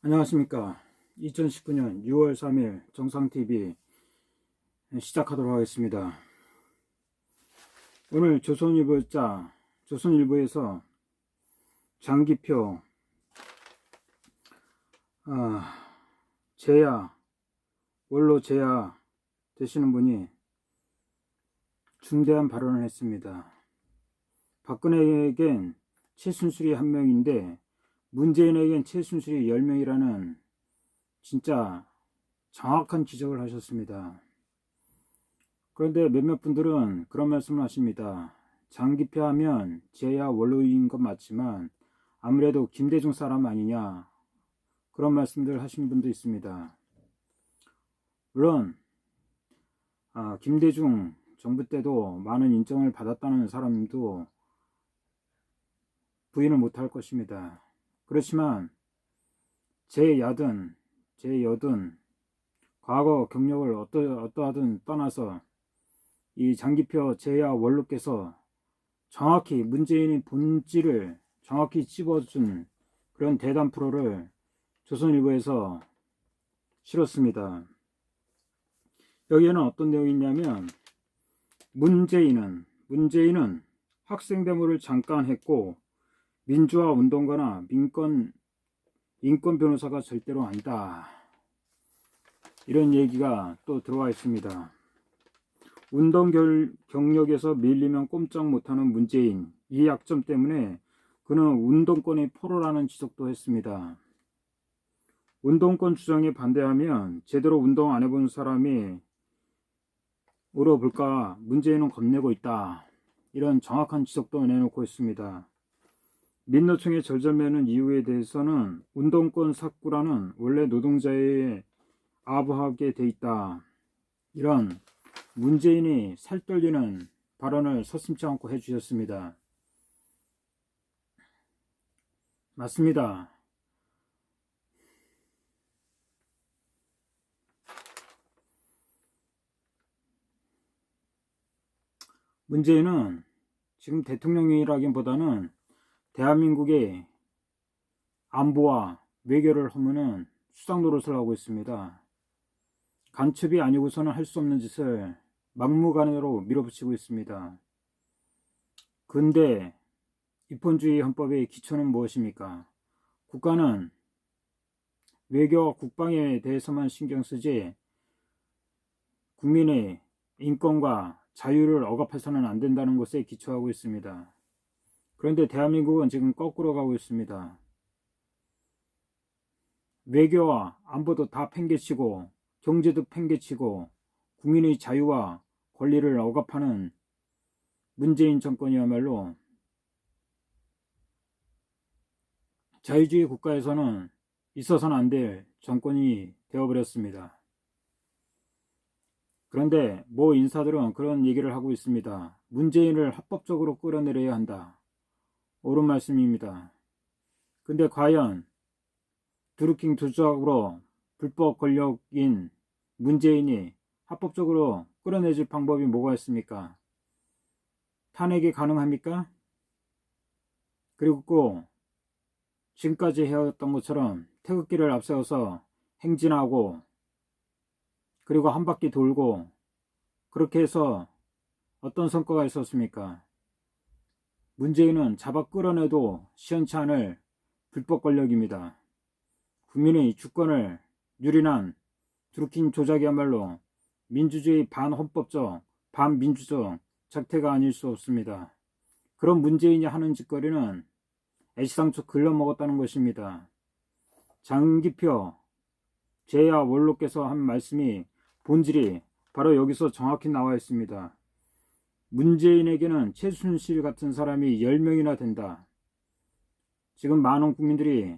안녕하십니까. 2019년 6월 3일 정상TV 시작하도록 하겠습니다. 오늘 조선일보에서 장기표 원로 제야 되시는 분이 중대한 발언을 했습니다. 박근혜에겐 최순실이 한 명인데 문재인에겐 최순실이 10명이라는 진짜 정확한 지적을 하셨습니다. 그런데 몇몇 분들은 그런 말씀을 하십니다. 장기표 하면 제야 원로인 건 맞지만 아무래도 김대중 사람 아니냐, 그런 말씀들 하신 분도 있습니다. 물론 김대중 정부 때도 많은 인정을 받았다는 사람도 부인을 못할 것입니다. 그렇지만 제야든 제여든 과거 경력을 어떠하든 떠나서 이 장기표 제야 원로께서 정확히 문재인의 본질을 정확히 찝어준 그런 대담 프로를 조선일보에서 실었습니다. 여기에는 어떤 내용이 있냐면, 문재인은 학생 데모를 잠깐 했고 민주화 운동가나 인권 변호사가 절대로 아니다, 이런 얘기가 또 들어와 있습니다. 운동 경력에서 밀리면 꼼짝 못하는 문재인, 이 약점 때문에 그는 운동권의 포로라는 지적도 했습니다. 운동권 주장에 반대하면 제대로 운동 안 해본 사람이 물어볼까 문재인은 겁내고 있다, 이런 정확한 지적도 내놓고 있습니다. 민노총의 절절매는 이유에 대해서는 운동권 삭구라는 원래 노동자의 아부하게 돼 있다, 이런 문재인이 살떨리는 발언을 서슴지 않고 해주셨습니다. 맞습니다. 문재인은 지금 대통령이라기보다는 대한민국의 안보와 외교를 허무는 수상 노릇을 하고 있습니다. 간첩이 아니고서는 할 수 없는 짓을 막무가내로 밀어붙이고 있습니다. 근데 입헌주의 헌법의 기초는 무엇입니까? 국가는 외교와 국방에 대해서만 신경 쓰지 국민의 인권과 자유를 억압해서는 안 된다는 것에 기초하고 있습니다. 그런데 대한민국은 지금 거꾸로 가고 있습니다. 외교와 안보도 다 팽개치고 경제도 팽개치고 국민의 자유와 권리를 억압하는 문재인 정권이야말로 자유주의 국가에서는 있어서는 안 될 정권이 되어버렸습니다. 그런데 모 인사들은 그런 얘기를 하고 있습니다. 문재인을 합법적으로 끌어내려야 한다. 옳은 말씀입니다. 근데 과연 드루킹 조작으로 불법 권력인 문재인이 합법적으로 끌어내줄 방법이 뭐가 있습니까? 탄핵이 가능합니까? 그리고 꼭 지금까지 해왔던 것처럼 태극기를 앞세워서 행진하고 그리고 한 바퀴 돌고 그렇게 해서 어떤 성과가 있었습니까? 문재인은 잡아 끌어내도 시원치 않을 불법 권력입니다. 국민의 주권을 유린한 드루킹 조작이야말로 민주주의 반헌법적, 반민주적 작태가 아닐 수 없습니다. 그런 문재인이 하는 짓거리는 애시당초 글러먹었다는 것입니다. 장기표 제야 원로께서 한 말씀이 본질이 바로 여기서 정확히 나와 있습니다. 문재인에게는 최순실 같은 사람이 10명이나 된다. 지금 많은 국민들이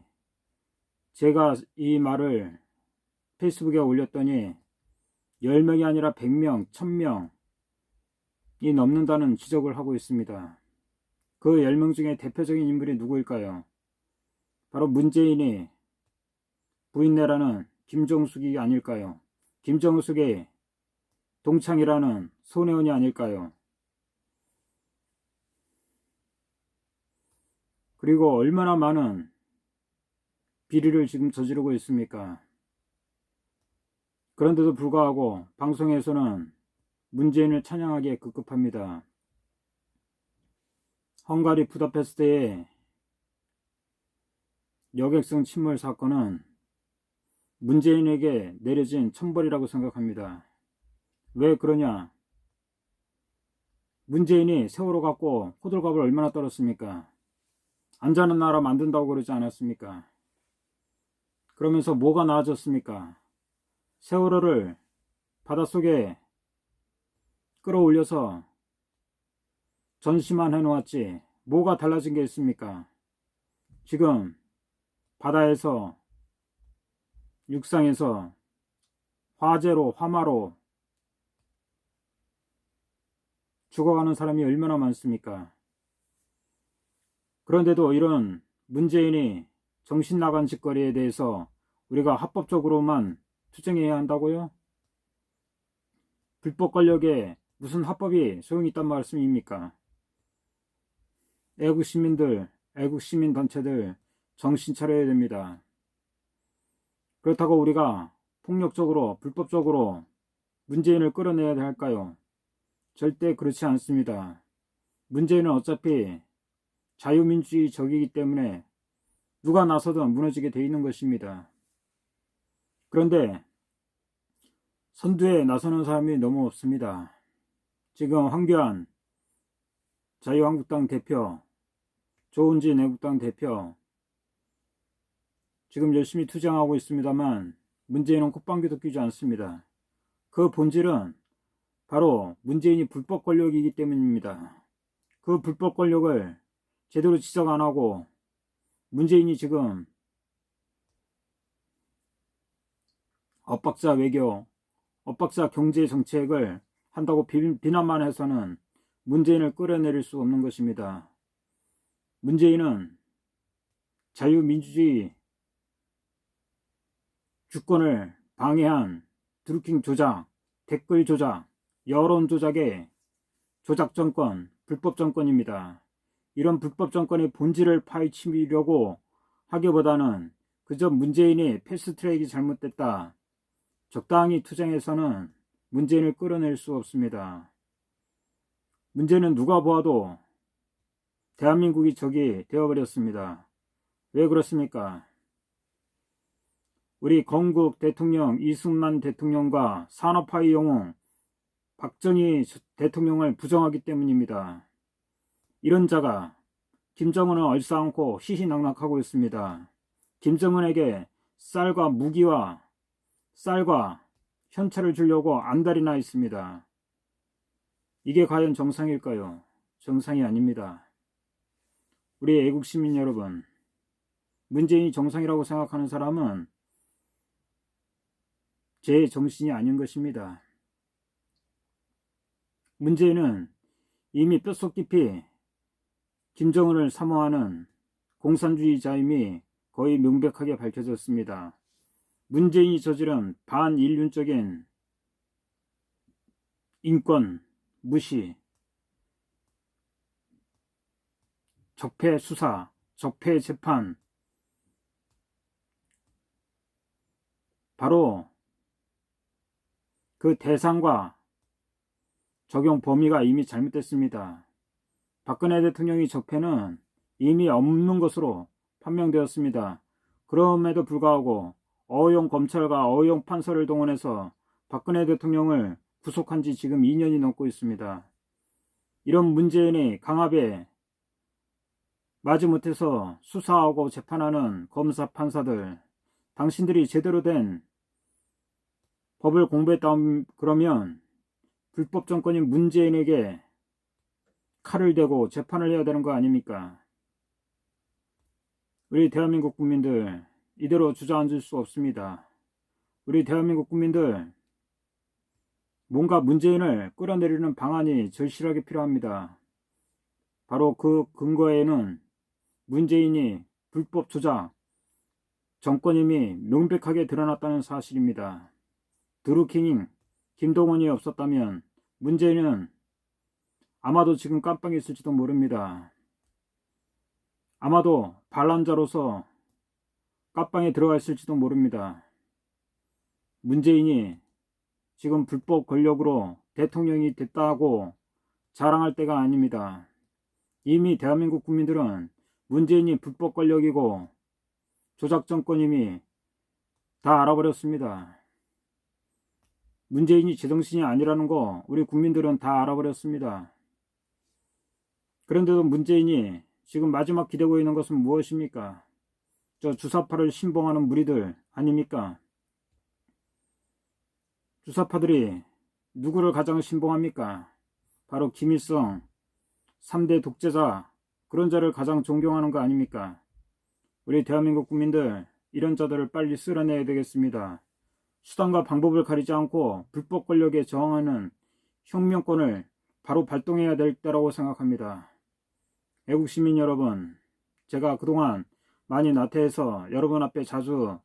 제가 이 말을 페이스북에 올렸더니 10명이 아니라 100명, 1000명이 넘는다는 지적을 하고 있습니다. 그 10명 중에 대표적인 인물이 누구일까요? 바로 문재인이 부인내라는 김정숙이 아닐까요? 김정숙의 동창이라는 손혜원이 아닐까요? 그리고 얼마나 많은 비리를 지금 저지르고 있습니까? 그런데도 불구하고 방송에서는 문재인을 찬양하기에 급급합니다. 헝가리 부다페스트의 여객선 침몰 사건은 문재인에게 내려진 천벌이라고 생각합니다. 왜 그러냐? 문재인이 세월호 갖고 호들갑을 얼마나 떨었습니까? 안전한 나라 만든다고 그러지 않았습니까? 그러면서 뭐가 나아졌습니까? 세월호를 바닷속에 끌어올려서 전시만 해놓았지 뭐가 달라진 게 있습니까? 지금 바다에서 육상에서 화재로 화마로 죽어가는 사람이 얼마나 많습니까? 그런데도 이런 문재인이 정신 나간 짓거리에 대해서 우리가 합법적으로만 투쟁해야 한다고요? 불법 권력에 무슨 합법이 소용이 있단 말씀입니까? 애국 시민들, 애국 시민 단체들 정신 차려야 됩니다. 그렇다고 우리가 폭력적으로 불법적으로 문재인을 끌어내야 할까요? 절대 그렇지 않습니다. 문재인은 어차피 자유민주주의 적이기 때문에 누가 나서든 무너지게 돼 있는 것입니다. 그런데 선두에 나서는 사람이 너무 없습니다. 지금 황교안 자유한국당 대표, 조은진 애국당 대표 지금 열심히 투쟁하고 있습니다만 문재인은 콧방귀도 끼지 않습니다. 그 본질은 바로 문재인이 불법 권력이기 때문입니다. 그 불법 권력을 제대로 지적 안 하고 문재인이 지금 엇박자 외교, 엇박자 경제 정책을 한다고 비난만 해서는 문재인을 끌어내릴 수 없는 것입니다. 문재인은 자유민주주의 주권을 방해한 드루킹 조작, 댓글 조작, 여론 조작의 조작 정권, 불법 정권입니다. 이런 불법 정권의 본질을 파헤치려고 하기보다는 그저 문재인이 패스트트랙이 잘못됐다. 적당히 투쟁해서는 문재인을 끌어낼 수 없습니다. 문제는 누가 보아도 대한민국이 적이 되어버렸습니다. 왜 그렇습니까? 우리 건국 대통령 이승만 대통령과 산업화의 영웅 박정희 대통령을 부정하기 때문입니다. 이런 자가 김정은을 얼싸안고 희희낙낙하고 있습니다. 김정은에게 쌀과 무기와 쌀과 현찰을 주려고 안달이 나 있습니다. 이게 과연 정상일까요? 정상이 아닙니다. 우리 애국시민 여러분, 문재인이 정상이라고 생각하는 사람은 제 정신이 아닌 것입니다. 문재인은 이미 뼛속 깊이 김정은을 사모하는 공산주의자임이 거의 명백하게 밝혀졌습니다. 문재인이 저지른 반인륜적인 인권 무시, 적폐 수사, 적폐 재판, 바로 그 대상과 적용 범위가 이미 잘못됐습니다. 박근혜 대통령의 적폐는 이미 없는 것으로 판명되었습니다. 그럼에도 불구하고 어용 검찰과 어용 판사를 동원해서 박근혜 대통령을 구속한 지 지금 2년이 넘고 있습니다. 이런 문재인이 강압에 마지못해서 수사하고 재판하는 검사 판사들, 당신들이 제대로 된 법을 공부했다 그러면 불법 정권인 문재인에게 칼을 대고 재판을 해야 되는 거 아닙니까? 우리 대한민국 국민들 이대로 주저앉을 수 없습니다. 우리 대한민국 국민들 뭔가 문재인을 끌어내리는 방안이 절실하게 필요합니다. 바로 그 근거에는 문재인이 불법 조작, 정권임이 명백하게 드러났다는 사실입니다. 드루킹, 김동원이 없었다면 문재인은 아마도 지금 깜빵에 있을지도 모릅니다. 아마도 반란자로서 깜빵에 들어가 있을지도 모릅니다. 문재인이 지금 불법 권력으로 대통령이 됐다고 자랑할 때가 아닙니다. 이미 대한민국 국민들은 문재인이 불법 권력이고 조작 정권임이 다 알아버렸습니다. 문재인이 제정신이 아니라는 거 우리 국민들은 다 알아버렸습니다. 그런데도 문재인이 지금 마지막 기대고 있는 것은 무엇입니까? 저 주사파를 신봉하는 무리들 아닙니까? 주사파들이 누구를 가장 신봉합니까? 바로 김일성 3대 독재자, 그런 자를 가장 존경하는 거 아닙니까? 우리 대한민국 국민들 이런 자들을 빨리 쓸어내야 되겠습니다. 수단과 방법을 가리지 않고 불법 권력에 저항하는 혁명권을 바로 발동해야 될 때라고 생각합니다. 애국시민 여러분, 제가 그동안 많이 나태해서 여러분 앞에 자주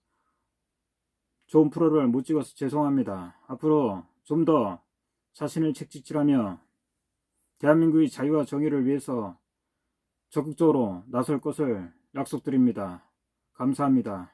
좋은 프로를 못 찍어서 죄송합니다. 앞으로 좀 더 자신을 책찍질하며 대한민국의 자유와 정의를 위해서 적극적으로 나설 것을 약속드립니다. 감사합니다.